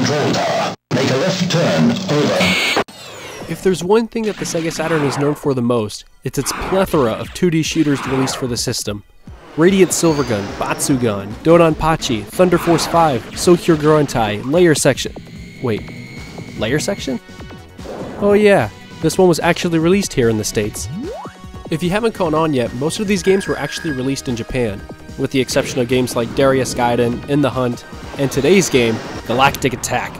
control tower. Make a left turn. Over. If there's one thing that the Sega Saturn is known for the most, it's its plethora of 2D shooters released for the system. Radiant Silvergun, Batsugun, Dodonpachi, Thunder Force 5, Sokyur Gorentai, Layer Section. Wait, Layer Section? Oh yeah, this one was actually released here in the States. If you haven't caught on yet, most of these games were actually released in Japan, with the exception of games like Darius Gaiden, In the Hunt, and today's game, Galactic Attack.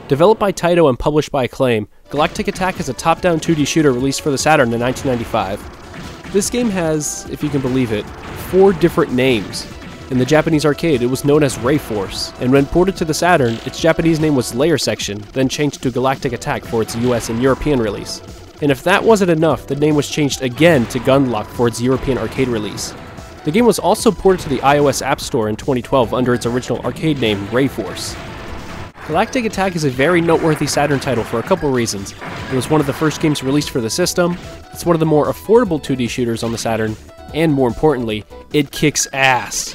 Developed by Taito and published by Acclaim, Galactic Attack is a top-down 2D shooter released for the Saturn in 1995. This game has, if you can believe it, 4 different names. In the Japanese arcade, it was known as Ray Force, and when ported to the Saturn, its Japanese name was Layer Section, then changed to Galactic Attack for its US and European release. And if that wasn't enough, the name was changed again to Gunlock for its European arcade release. The game was also ported to the iOS App Store in 2012 under its original arcade name, Ray Force. Galactic Attack is a very noteworthy Saturn title for a couple reasons. It was one of the first games released for the system, it's one of the more affordable 2D shooters on the Saturn, and more importantly, it kicks ass.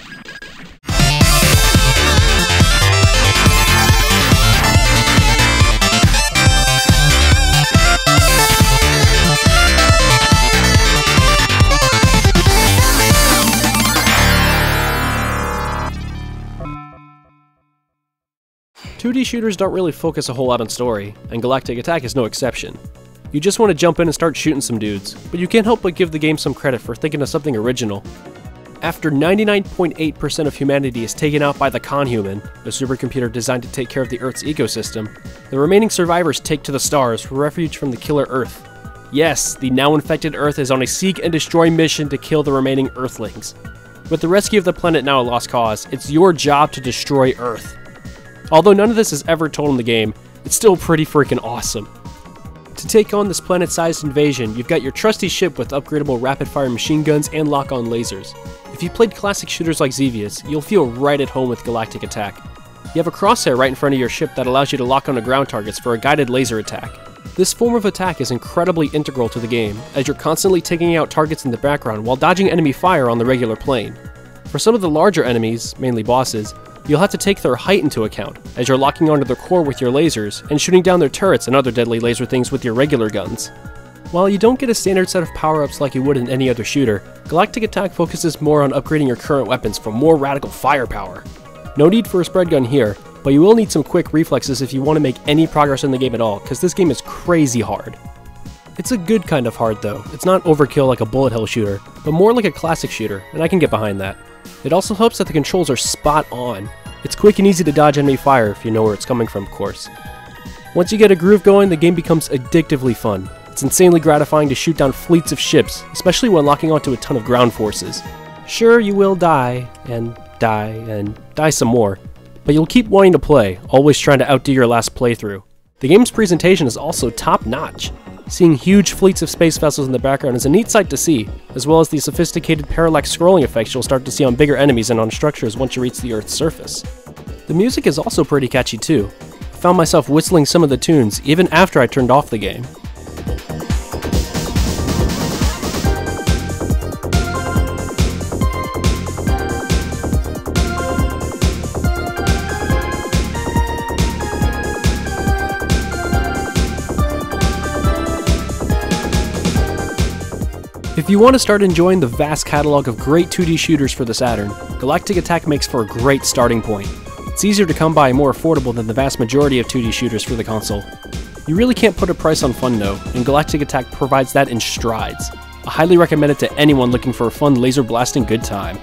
2D shooters don't really focus a whole lot on story, and Galactic Attack is no exception. You just want to jump in and start shooting some dudes, but you can't help but give the game some credit for thinking of something original. After 99.8% of humanity is taken out by the Conhuman, a supercomputer designed to take care of the Earth's ecosystem, the remaining survivors take to the stars for refuge from the killer Earth. Yes, the now infected Earth is on a seek and destroy mission to kill the remaining Earthlings. With the rescue of the planet now a lost cause, it's your job to destroy Earth. Although none of this is ever told in the game, it's still pretty freaking awesome. To take on this planet-sized invasion, you've got your trusty ship with upgradable rapid-fire machine guns and lock-on lasers. If you played classic shooters like Xevious, you'll feel right at home with Galactic Attack. You have a crosshair right in front of your ship that allows you to lock onto ground targets for a guided laser attack. This form of attack is incredibly integral to the game, as you're constantly taking out targets in the background while dodging enemy fire on the regular plane. For some of the larger enemies, mainly bosses, you'll have to take their height into account, as you're locking onto their core with your lasers and shooting down their turrets and other deadly laser things with your regular guns. While you don't get a standard set of power-ups like you would in any other shooter, Galactic Attack focuses more on upgrading your current weapons for more radical firepower. No need for a spread gun here, but you will need some quick reflexes if you want to make any progress in the game at all, because this game is crazy hard. It's a good kind of hard though. It's not overkill like a bullet hell shooter, but more like a classic shooter, and I can get behind that. It also helps that the controls are spot on. It's quick and easy to dodge enemy fire if you know where it's coming from, of course. Once you get a groove going, the game becomes addictively fun. It's insanely gratifying to shoot down fleets of ships, especially when locking onto a ton of ground forces. Sure, you will die, and die some more, but you'll keep wanting to play, always trying to outdo your last playthrough. The game's presentation is also top-notch. Seeing huge fleets of space vessels in the background is a neat sight to see, as well as the sophisticated parallax scrolling effects you'll start to see on bigger enemies and on structures once you reach the Earth's surface. The music is also pretty catchy too. I found myself whistling some of the tunes even after I turned off the game. If you want to start enjoying the vast catalog of great 2D shooters for the Saturn, Galactic Attack makes for a great starting point. It's easier to come by and more affordable than the vast majority of 2D shooters for the console. You really can't put a price on fun though, and Galactic Attack provides that in strides. I highly recommend it to anyone looking for a fun laser blasting good time.